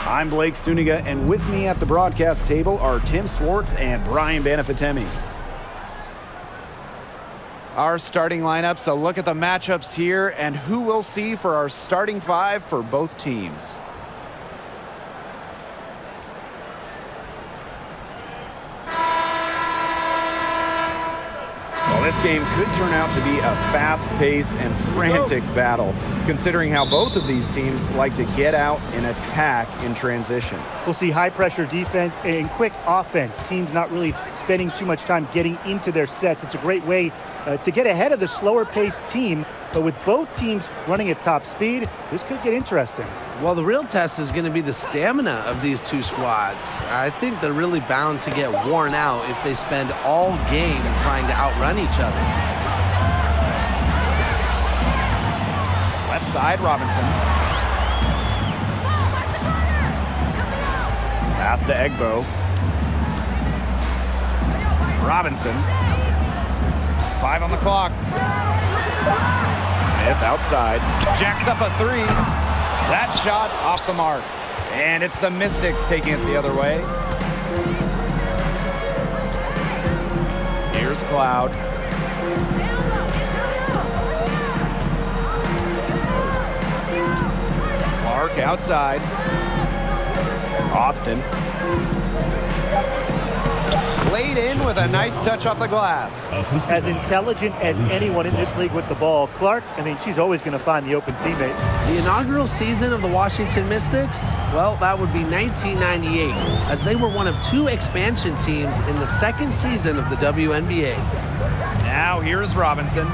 I'm Blake Suniga, and with me at the broadcast table are Tim Swartz and Brian Banafitemi. Our starting lineups, a look at the matchups here and who we'll see for our starting five for both teams. Well, this game could turn out to be a fast-paced and frantic battle, considering how both of these teams like to get out and attack in transition. We'll see high-pressure defense and quick offense. Teams not really spending too much time getting into their sets. It's a great way to get ahead of the slower-paced team, but with both teams running at top speed, this could get interesting. Well, the real test is going to be the stamina of these two squads. I think they're really bound to get worn out if they spend all game trying to outrun each other. Left side, Robinson. Pass to Egbo. Robinson. 5 on the clock. Smith outside. Jacks up a three. That shot off the mark. And it's the Mystics taking it the other way. Here's Cloud. Clark outside. Austin. Laid in with a nice touch off the glass. As intelligent as anyone in this league with the ball, Clark, she's always going to find the open teammate. The inaugural season of the Washington Mystics, well, that would be 1998, as they were one of two expansion teams in the second season of the WNBA. Now here's Robinson.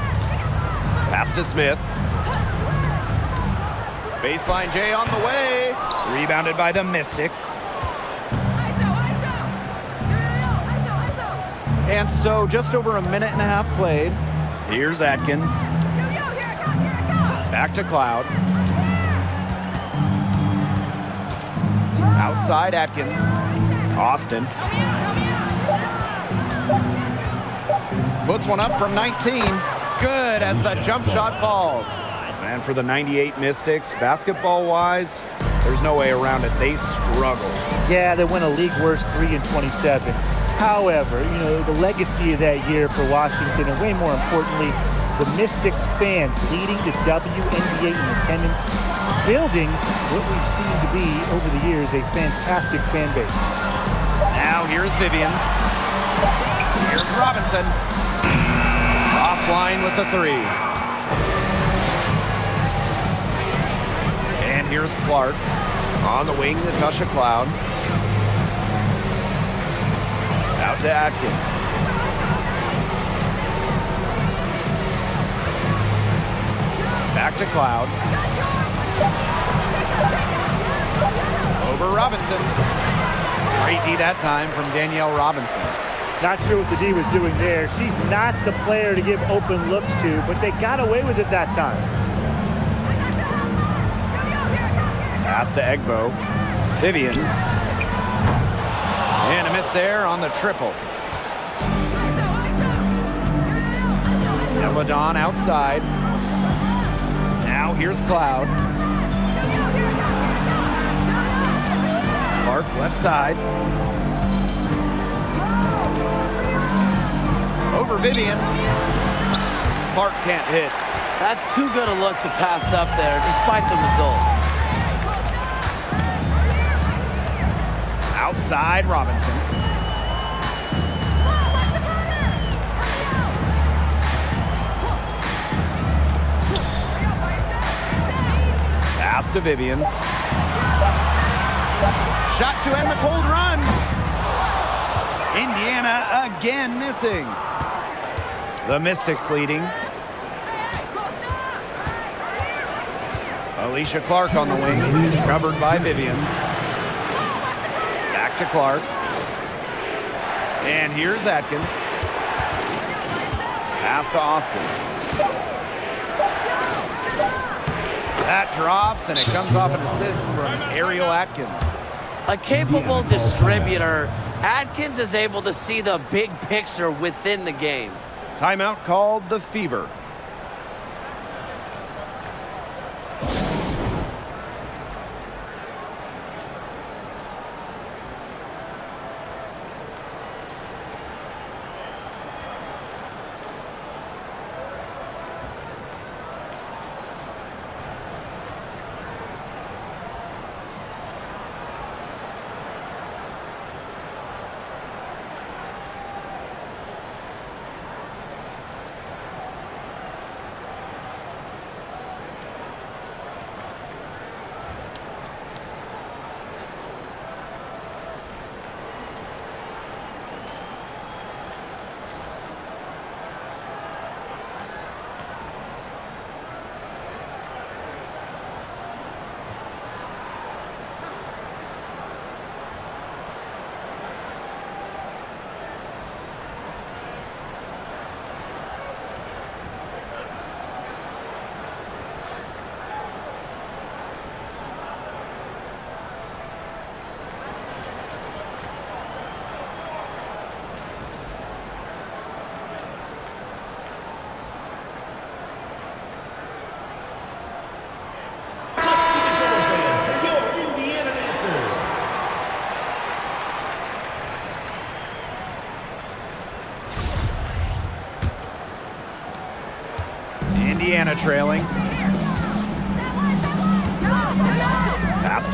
Pass to Smith. Baseline J on the way. Rebounded by the Mystics. And so just over a minute and a half played. Here's Atkins. Back to Cloud. Outside Atkins. Austin. Puts one up from 19. Good as the jump shot falls. And for the 98 Mystics, basketball-wise, there's no way around it. They struggle. Yeah, they went a league worst 3-27. However, the legacy of that year for Washington, and way more importantly, the Mystics fans leading the WNBA in attendance, building what we've seen to be over the years a fantastic fan base. Now here's Vivians. Here's Robinson. Offline with the three. And here's Clark. On the wing, Natasha Cloud. Out to Atkins. Back to Cloud. Over Robinson. Great D that time from Danielle Robinson. Not sure what the D was doing there. She's not the player to give open looks to, but they got away with it that time. Pass to Egbo. Vivians. And a miss there on the triple. Eladon outside. Now here's Cloud. Clark left side. Over Vivians. Clark can't hit. That's too good a look to pass up there, despite the result. Outside Robinson. Pass to Vivians. Shot to end the cold run. Indiana again missing. The Mystics leading. Alicia Clark on the wing, covered by Vivians. Back to Clark. And here's Atkins. Pass to Austin. That drops, and it comes off an assist from Ariel Atkins. A capable distributor, Atkins is able to see the big picture within the game. Timeout called the Fever.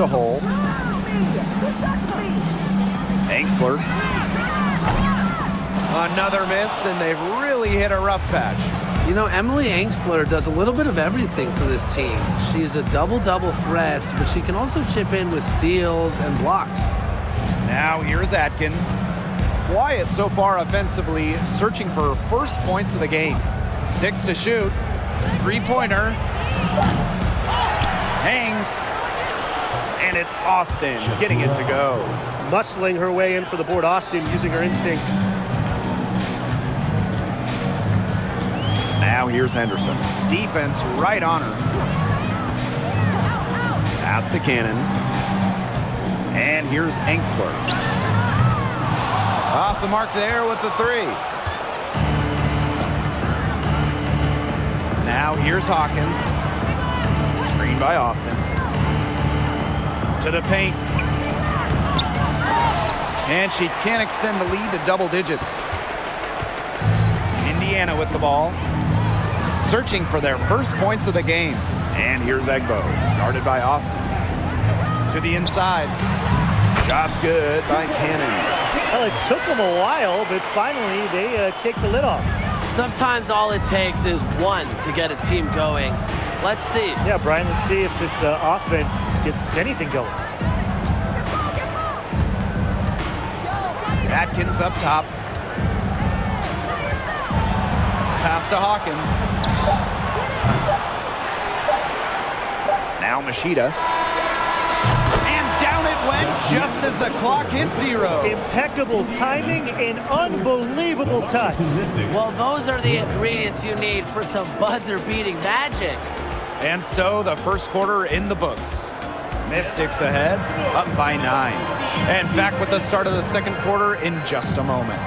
a hole. Angsler. Another miss, and they've really hit a rough patch. You know, Emily Angsler does a little bit of everything for this team. She's a double-double threat, but she can also chip in with steals and blocks. Now here's Atkins. Quiet so far offensively, searching for first points of the game. 6 to shoot. Three-pointer. Hangs. And it's Austin getting it to go. Muscling her way in for the board. Austin using her instincts. Now here's Henderson. Defense right on her. Pass to Cannon. And here's Angsler. Off the mark there with the three. Now here's Hawkins. Screen by Austin. To the paint. And she can't extend the lead to double digits. Indiana with the ball. Searching for their first points of the game. And here's Egbo, guarded by Austin. To the inside. Shot's good by Cannon. Well, it took them a while, but finally they take the lid off. Sometimes all it takes is one to get a team going. Let's see. Yeah, Brian, let's see if this offense gets anything going. Atkins up top. Pass to Hawkins. Now Machida. And down it went just as the clock hit 0. Impeccable timing and unbelievable touch. Well, those are the ingredients you need for some buzzer-beating magic. And so the first quarter in the books. Mystics ahead, up by 9. And back with the start of the second quarter in just a moment.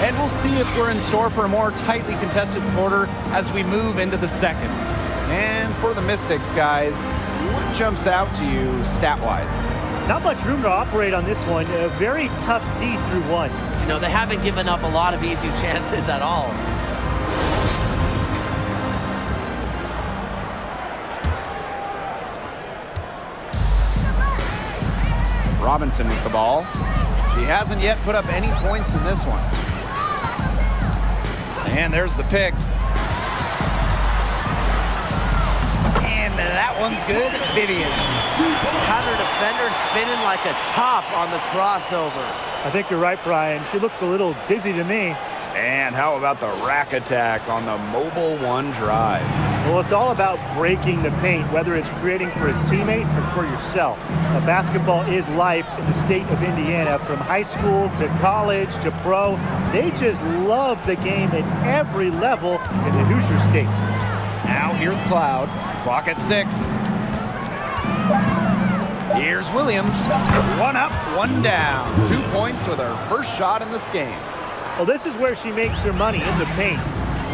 And we'll see if we're in store for a more tightly contested quarter as we move into the second. And for the Mystics, guys, what jumps out to you stat-wise? Not much room to operate on this one. A very tough D through 1. You know, they haven't given up a lot of easy chances at all. Robinson with the ball. She hasn't yet put up any points in this one. And there's the pick. And that one's good. Vivian. Had her defender spinning like a top on the crossover. I think you're right, Brian. She looks a little dizzy to me. And how about the rack attack on the mobile one drive? Well, it's all about breaking the paint, whether it's creating for a teammate or for yourself. Now, basketball is life in the state of Indiana. From high school to college to pro, they just love the game at every level in the Hoosier State. Now here's Cloud. Clock at 6. Here's Williams. 1 up, 1 down. 2 points with her first shot in this game. Well, this is where she makes her money, in the paint.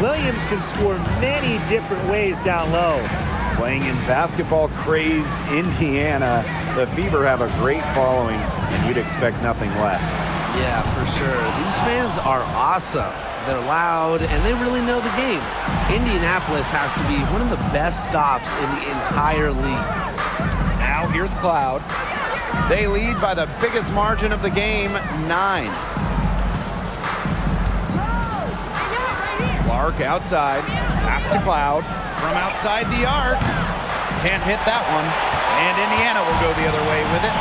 Williams can score many different ways down low. Playing in basketball-crazed Indiana, the Fever have a great following, and you'd expect nothing less. Yeah, for sure. These fans are awesome. They're loud, and they really know the game. Indianapolis has to be one of the best stops in the entire league. Now here's Cloud. They lead by the biggest margin of the game, 9. Clark outside. Pass to Cloud. From outside the arc. Can't hit that one. And Indiana will go the other way with it.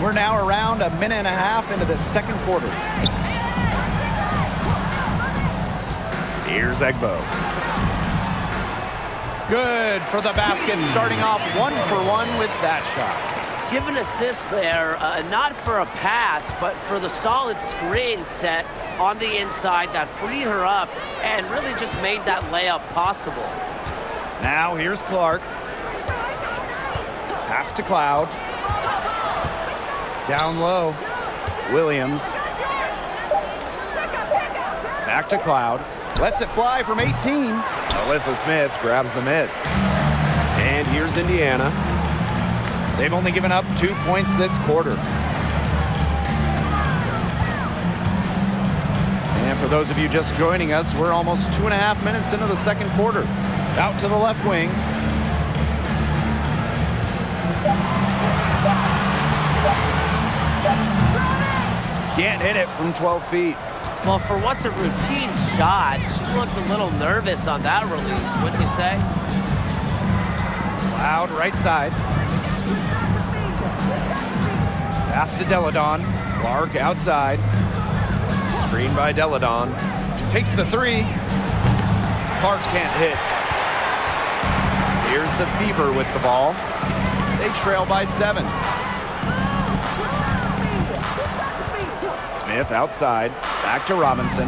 We're now around a minute and a half into the second quarter. Here's Egbo. Good for the basket, starting off 1 for 1 with that shot. Give an assist there, not for a pass, but for the solid screen set on the inside that freed her up and really just made that layup possible. Now here's Clark. Pass to Cloud. Down low. Williams. Back to Cloud. Lets it fly from 18. Alyssa Smith grabs the miss. And here's Indiana. They've only given up 2 points this quarter. And for those of you just joining us, we're almost 2.5 minutes into the second quarter. Out to the left wing. Can't hit it from 12 feet. Well, for what's a routine shot, she looked a little nervous on that release, wouldn't you say? Loud right side. Pass to Deladon. Clark outside. Screen by Deladon. Takes the three. Clark can't hit. Here's the Fever with the ball. They trail by 7. Smith outside. Back to Robinson.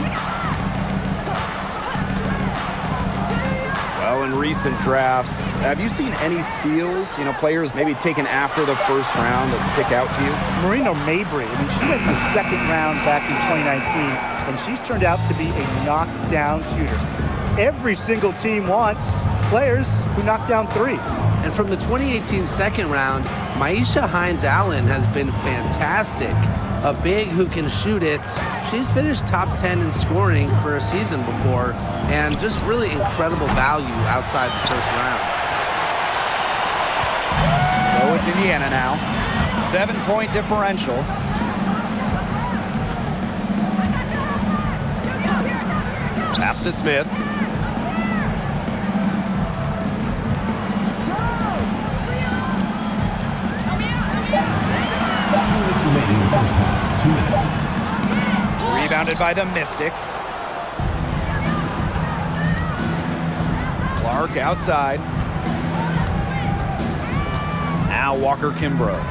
Well, in recent drafts, have you seen any steals? You know, players maybe taken after the first round that stick out to you? Marino Mabry, I mean, she went in the second round back in 2019, and she's turned out to be a knockdown shooter. Every single team wants players who knock down threes. And from the 2018 second round, Maisha Hines-Allen has been fantastic. A big who can shoot it. She's finished top 10 in scoring for a season before, and just really incredible value outside the first round. So it's Indiana now. 7-point differential. Pass to Smith. Remaining in the first half. 2 minutes. Rebounded by the Mystics. Clark outside. Now Walker Kimbrough.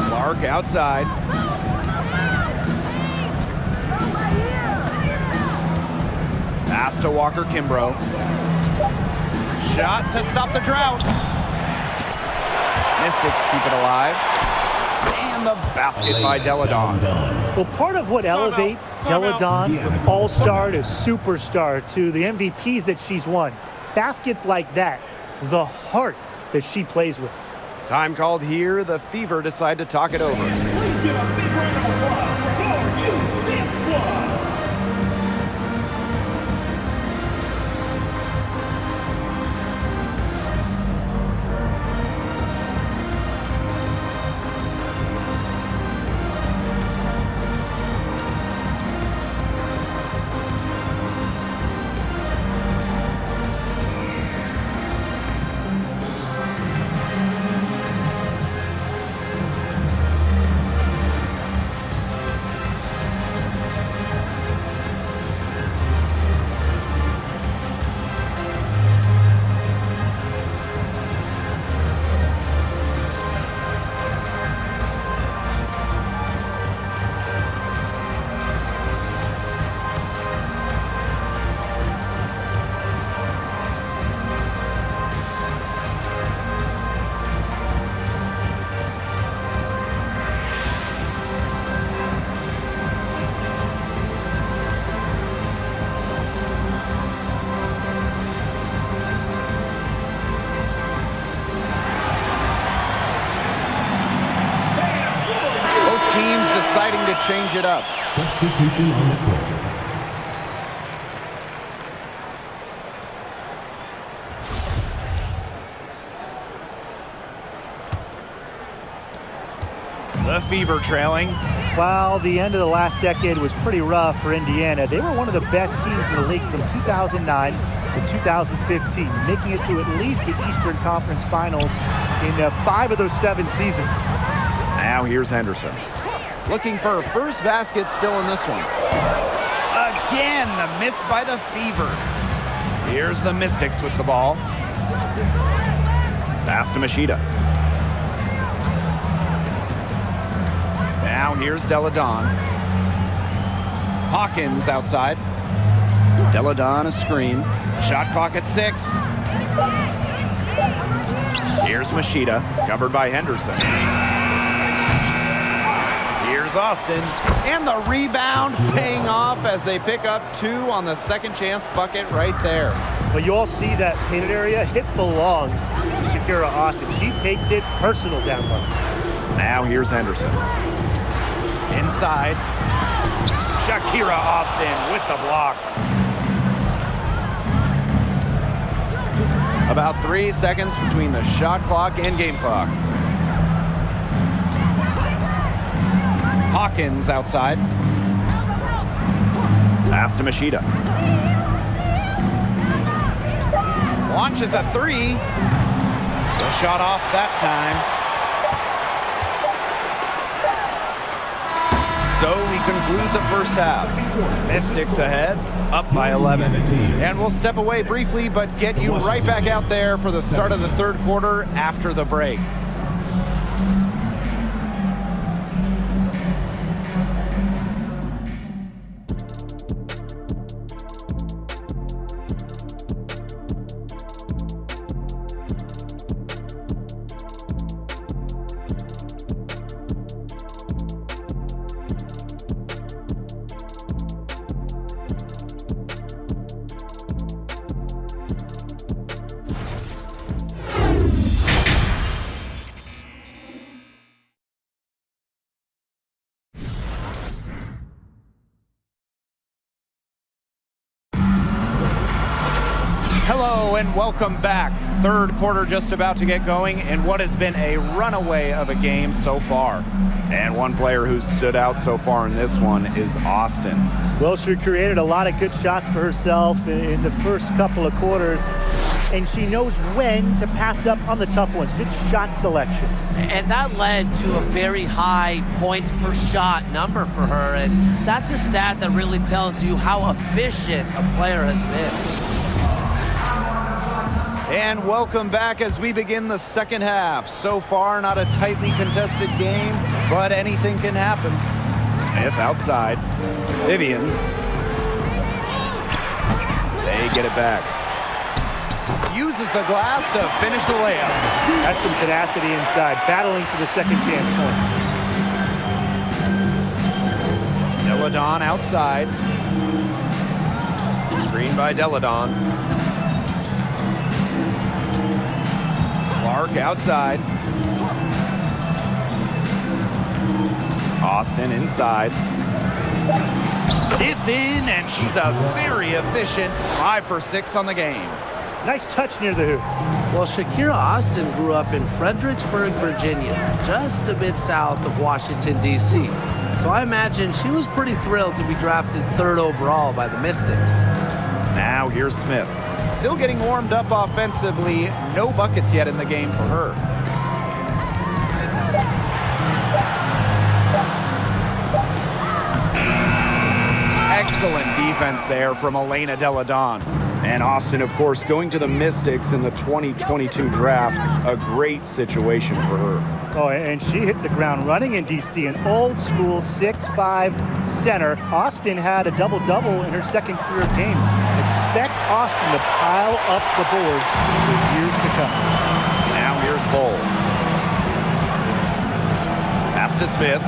Clark outside. Pass to Walker Kimbrough. Shot to stop the drought. Mystics keep it alive. And the basket by Deladon. Well, part of what elevates Deladon from all-star to superstar to the MVPs that she's won, baskets like that, the heart that she plays with. Time called here. The Fever decide to talk it over. Please give a big round of applause for you, this squad. Deciding to change it up. Substitution on the court. The Fever trailing. While the end of the last decade was pretty rough for Indiana, they were one of the best teams in the league from 2009 to 2015, making it to at least the Eastern Conference Finals in 5 of those 7 seasons. Now here's Henderson. Looking for a first basket still in this one. Again, the miss by the Fever. Here's the Mystics with the ball. Pass to Machida. Now here's Deladon. Hawkins outside. Deladon a screen. Shot clock at 6. Here's Machida, covered by Henderson. Here's Austin, and the rebound paying off as they pick up 2 on the second chance bucket right there. But you all see that painted area, it belongs to Shakira Austin. She takes it personal down low. Now here's Henderson. Inside. Shakira Austin with the block. About 3 seconds between the shot clock and game clock. Hawkins outside. Pass to Machida. Launches a three. The shot off that time. So we conclude the first half. Mystics ahead, up by 11. And we'll step away briefly, but get you right back out there for the start of the third quarter after the break. Hello and welcome back. Third quarter just about to get going in what has been a runaway of a game so far. And one player who stood out so far in this one is Austin. Well, she created a lot of good shots for herself in the first couple of quarters, and she knows when to pass up on the tough ones. Good shot selection. And that led to a very high points per shot number for her, and that's a stat that really tells you how efficient a player has been. And welcome back as we begin the second half. So far, not a tightly contested game, but anything can happen. Smith outside. Vivians. They get it back. Uses the glass to finish the layup. That's some tenacity inside, battling for the second chance points. Deladon outside. Screen by Deladon. Clark outside. Austin inside. It's in, and she's a very efficient 5 for 6 on the game. Nice touch near the hoop. Well, Shakira Austin grew up in Fredericksburg, Virginia, just a bit south of Washington, D.C. So I imagine she was pretty thrilled to be drafted 3rd overall by the Mystics. Now here's Smith. Still getting warmed up offensively. No buckets yet in the game for her. Excellent defense there from Elena Deladon. And Austin, of course, going to the Mystics in the 2022 draft. A great situation for her. Oh, and she hit the ground running in D.C., an old-school 6'5" center. Austin had a double-double in her second career game. Expect Austin to pile up the boards for years to come. Now here's Bull. Pass to Smith.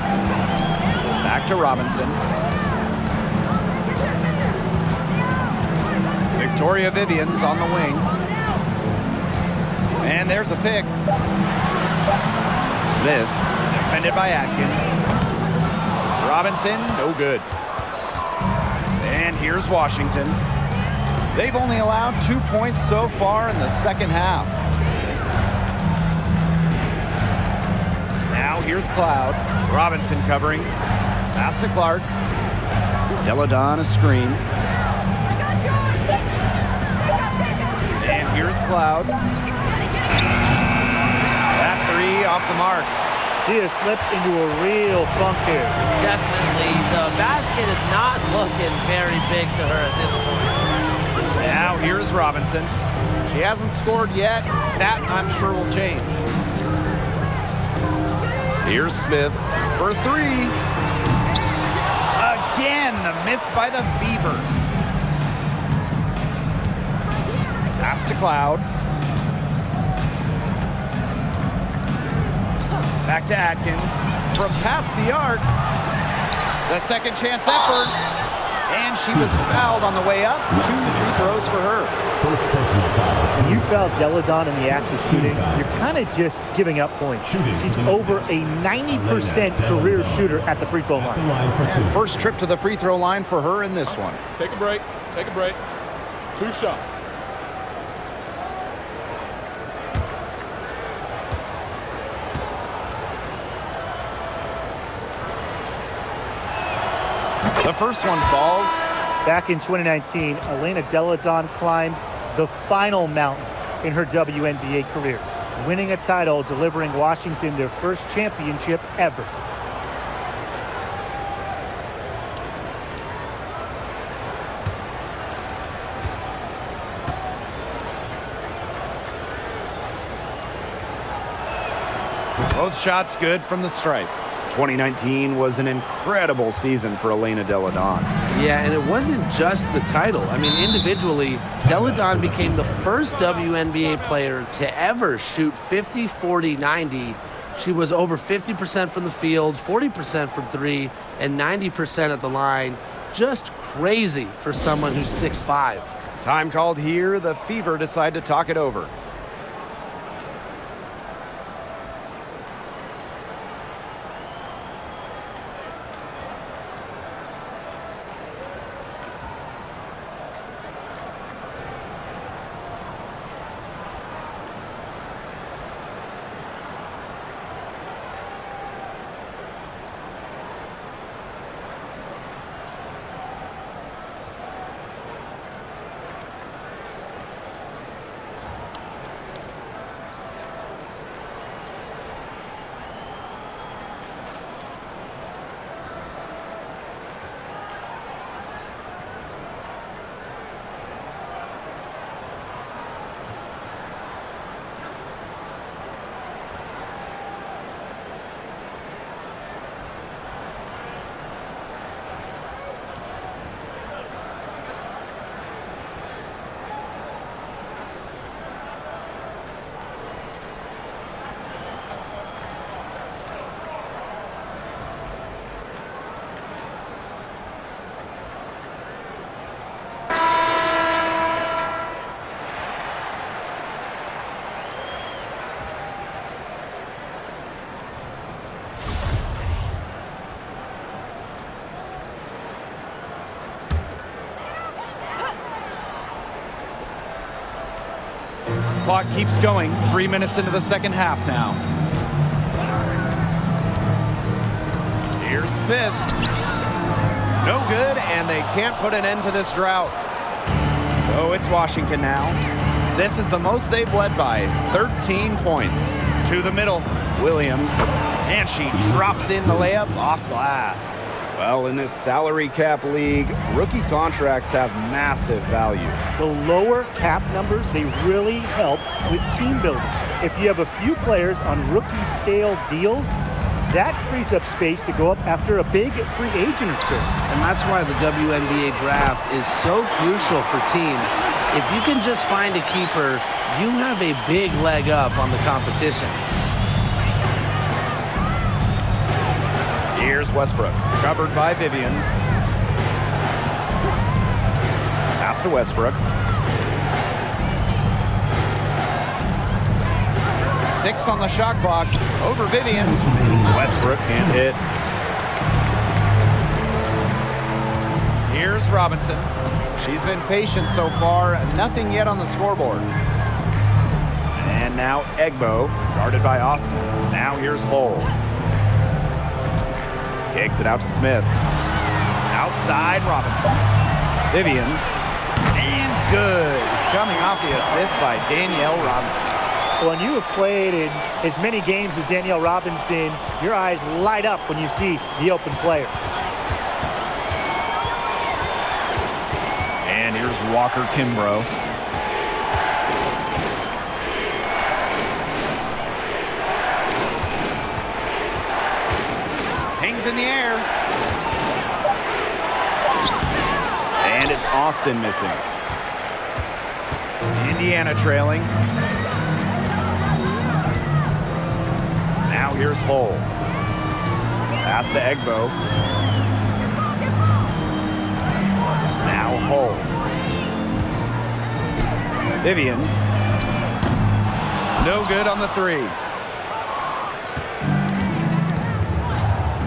Back to Robinson. Victoria Vivians on the wing. And there's a pick. Smith, defended by Atkins. Robinson, no good. And here's Washington. They've only allowed 2 points so far in the second half. Now here's Cloud. Robinson covering. Pass to Clark. Deladon a screen. And here's Cloud. That three off the mark. She has slipped into a real funk here. Definitely. The basket is not looking very big to her at this point. Now here's Robinson. She hasn't scored yet. That, I'm sure, will change. Here's Smith for three. Again, the miss by the Fever. Pass to Cloud. Back to Atkins. From past the arc. The second chance effort. And she was fouled on the way up. 2 free throws for her. When you foul Deladon in the act of shooting, you're kind of just giving up points. She's over a 90% career shooter at the free throw line. First trip to the free throw line for her in this one. Take a break. Take a break. 2 shots. The first one falls. Back in 2019, Elena Deladon climbed the final mountain in her WNBA career, winning a title, delivering Washington their first championship ever. Both shots good from the stripe. 2019 was an incredible season for Elena Deladon. Yeah, and it wasn't just the title. I mean, individually, Deladon became the first WNBA player to ever shoot 50, 40, 90. She was over 50% from the field, 40% from 3, and 90% at the line. Just crazy for someone who's 6'5". Time called here. The Fever decide to talk it over. Clock keeps going. 3 minutes into the second half now. Here's Smith. No good, and they can't put an end to this drought. So it's Washington now. This is the most they've led by, 13 points. To the middle, Williams. And she drops in the layup off glass. Well, in this salary cap league, rookie contracts have massive value. The lower cap numbers, they really help with team building. If you have a few players on rookie scale deals, that frees up space to go up after a big free agent or two. And that's why the WNBA draft is so crucial for teams. If you can just find a keeper, you have a big leg up on the competition. Here's Westbrook, covered by Vivians. Pass to Westbrook. 6 on the shot clock, over Vivians. Westbrook can't hit. Here's Robinson. She's been patient so far, nothing yet on the scoreboard. And now Egbo, guarded by Austin. Now here's Hull. Kicks it out to Smith. Outside Robinson. Vivians. And good. Coming off the assist by Danielle Robinson. When you have played in as many games as Danielle Robinson, your eyes light up when you see the open player. And here's Walker Kimbrough. Hangs in the air. And it's Austin missing. Indiana trailing. Now here's Hull. Pass to Egbo. Hole. Vivians. No good on the three.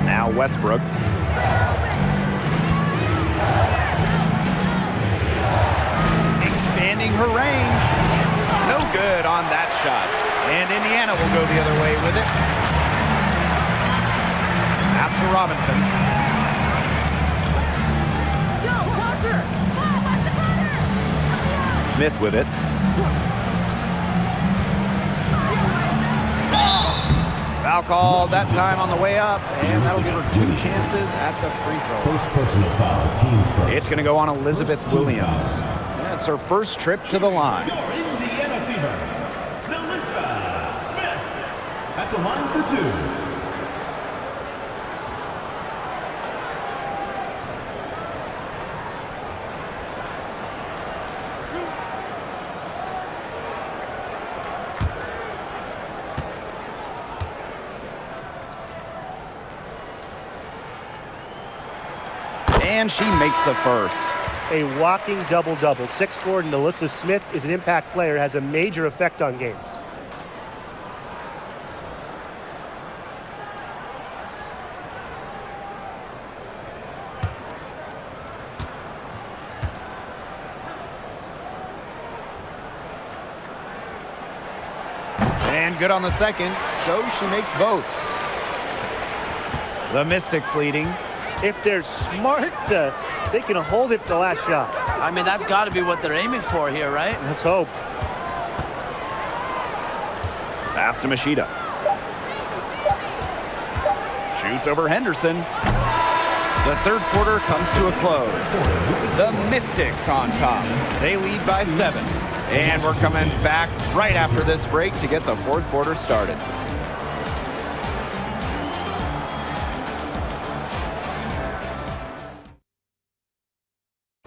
Now Westbrook. Expanding her range. No good on that shot. And Indiana will go the other way with it. Pass to Robinson. Smith with it. Foul call that time on the way up, and that'll give her 2 chances at the free throw. First personal foul, team's first. It's going to go on Elizabeth Williams. That's her first trip to the line. Your Indiana Fever, Melissa Smith, at the line for 2. And she makes the first. A walking double-double. 6'4" Melissa Smith is an impact player, has a major effect on games. And good on the second, so she makes both. The Mystics leading. If they're smart, they can hold it for the last shot. I mean, that's got to be what they're aiming for here, right? Let's hope. Pass to Machida. Shoots over Henderson. The third quarter comes to a close. The Mystics on top. They lead by 7. And we're coming back right after this break to get the fourth quarter started.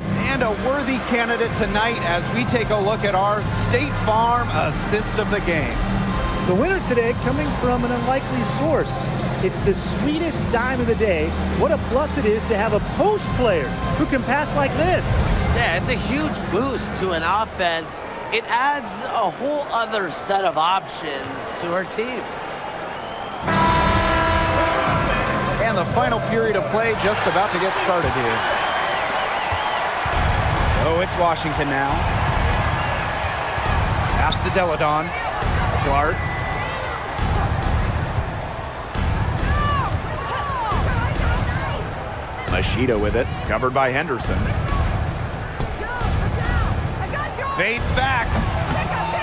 And a worthy candidate tonight as we take a look at our State Farm assist of the game. The winner today coming from an unlikely source. It's the sweetest dime of the day. What a plus it is to have a post player who can pass like this. Yeah, it's a huge boost to an offense. It adds a whole other set of options to our team. And the final period of play just about to get started here. So it's Washington now. Pass to Deladon. Clark. Machida with it, covered by Henderson. Fades back.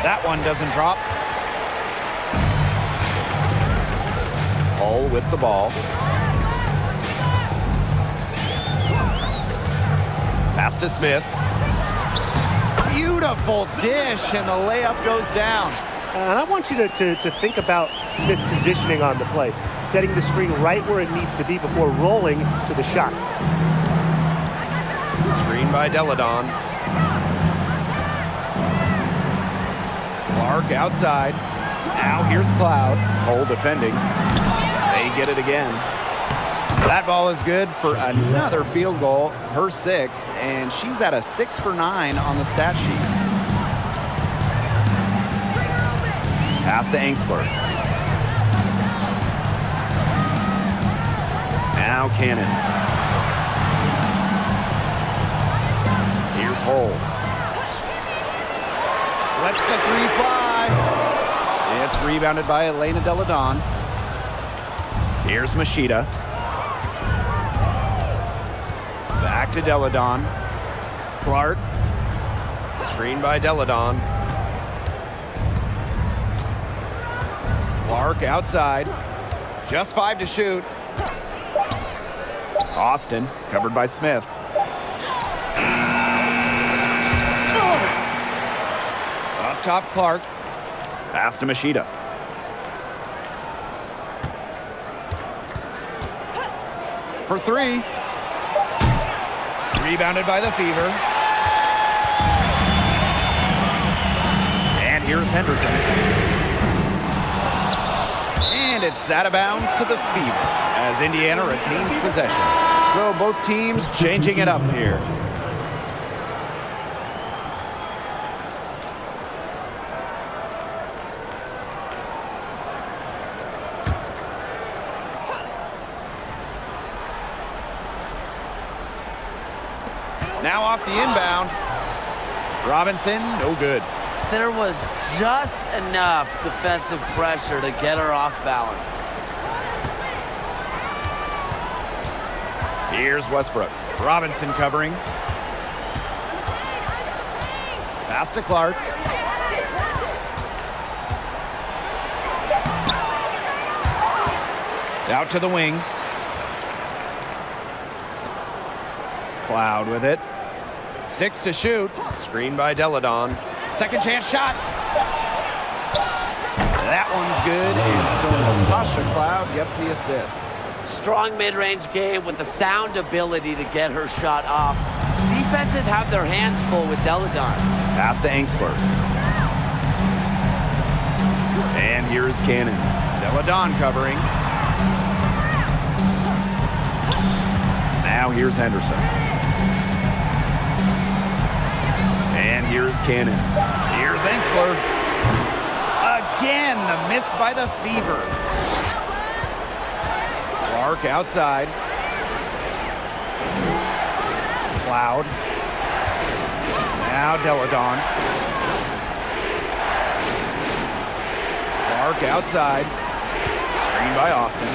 That one doesn't drop. Hull with the ball. Pass to Smith. Beautiful dish, and the layup goes down. And I want you to think about Smith's positioning on the play, setting the screen right where it needs to be before rolling to the shot. Screen by Deladon. Clark outside. Now here's Cloud. Hull defending. They get it again. That ball is good for another field goal, her 6th, and she's at a 6 for 9 on the stat sheet. Pass to Angsler. Now Cannon. Here's Hull. Lets the 3 fly. It's rebounded by Elena Deladon. Here's Machida. Back to Deladon. Clark. Screen by Deladon. Clark outside. Just 5 to shoot. Austin, covered by Smith. Up top, Clark. Pass to Machida. For 3. Rebounded by the Fever. And here's Henderson. And it's out of bounds to the Fever as Indiana retains possession. So both teams changing it up here. Now off the inbound. Robinson, no good. There was just enough defensive pressure to get her off balance. Here's Westbrook. Robinson covering. Pass to Clark. Out to the wing. Cloud with it. 6 to shoot. Screen by Deladon. Second chance shot. That one's good. And so Natasha Cloud gets the assist. Strong mid-range game with the sound ability to get her shot off. Defenses have their hands full with Deladon. Pass to Angsler. And here's Cannon. Deladon covering. Now here's Henderson. And here's Cannon. Here's Angsler. Again, the miss by the Fever. Clark outside. Cloud. Now Deladon. Clark outside. Screen by Austin.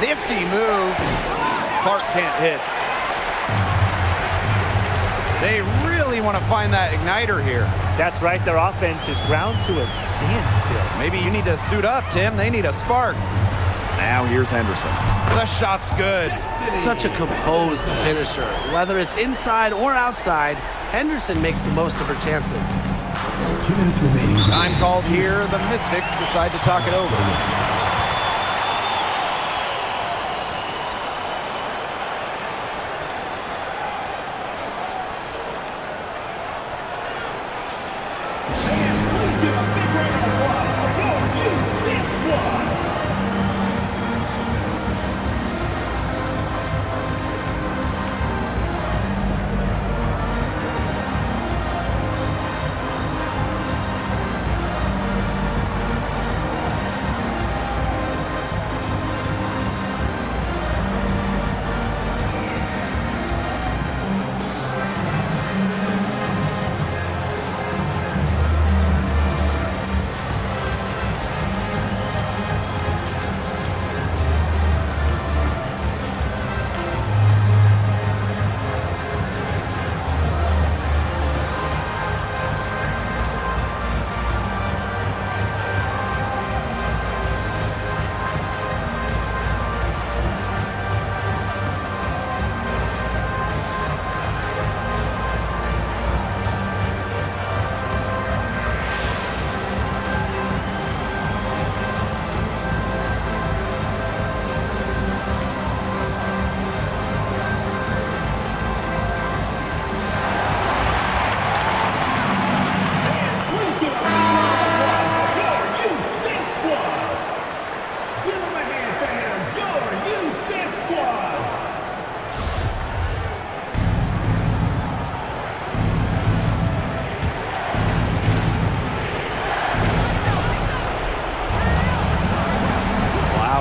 Nifty move. Clark can't hit. They really want to find that igniter here. That's right. Their offense is ground to a standstill. Maybe you need to suit up, Tim. They need a spark. Now here's Henderson. The shot's good. Such a composed finisher. Whether it's inside or outside, Henderson makes the most of her chances. 2 minutes remaining. Time called here. The Mystics decide to talk it over.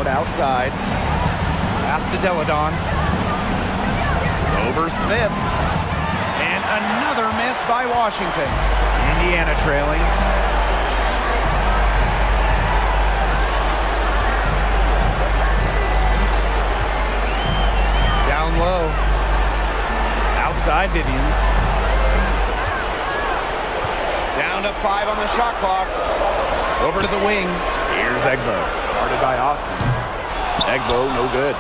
Outside. Pass to Deladon. Over Smith. And another miss by Washington. Indiana trailing. Down low. Outside Vivians. Down to 5 on the shot clock. Over to the wing. Here's Egbo. Guarded by Austin. Egbo, no good.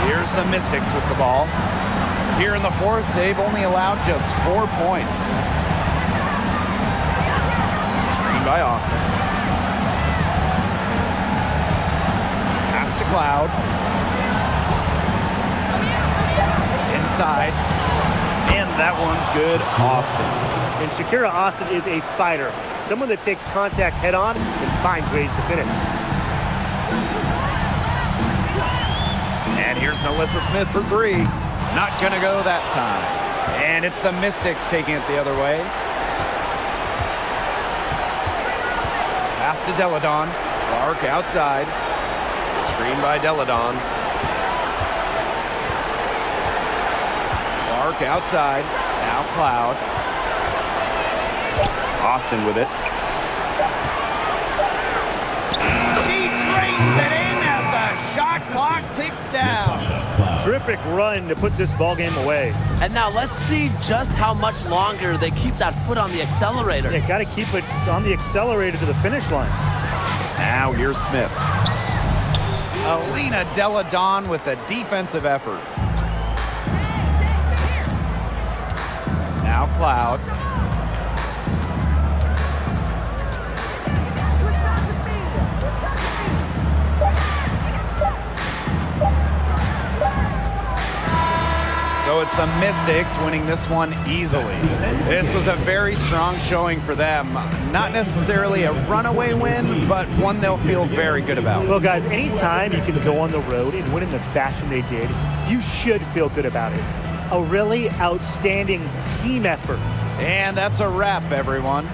Here's the Mystics with the ball. Here in the fourth, they've only allowed just 4 points. Screen by Austin. Pass to Cloud. Inside. And that one's good. Austin. And Shakira Austin is a fighter. Someone that takes contact head on and finds ways to finish. And here's Melissa Smith for 3. Not gonna go that time. And it's the Mystics taking it the other way. Pass to Deladon. Clark outside. Screen by Deladon. Arc outside. Now Cloud. Austin with it. He brings it in as the shot clock ticks down. Terrific run to put this ball game away. And now let's see just how much longer they keep that foot on the accelerator. Yeah, got to keep it on the accelerator to the finish line. Now here's Smith. Alina Deladon with a defensive effort. Now Cloud. So it's the Mystics winning this one easily. This was a very strong showing for them. Not necessarily a runaway win, but one they'll feel very good about. Well, guys, anytime you can go on the road and win in the fashion they did, you should feel good about it. A really outstanding team effort. And that's a wrap, everyone.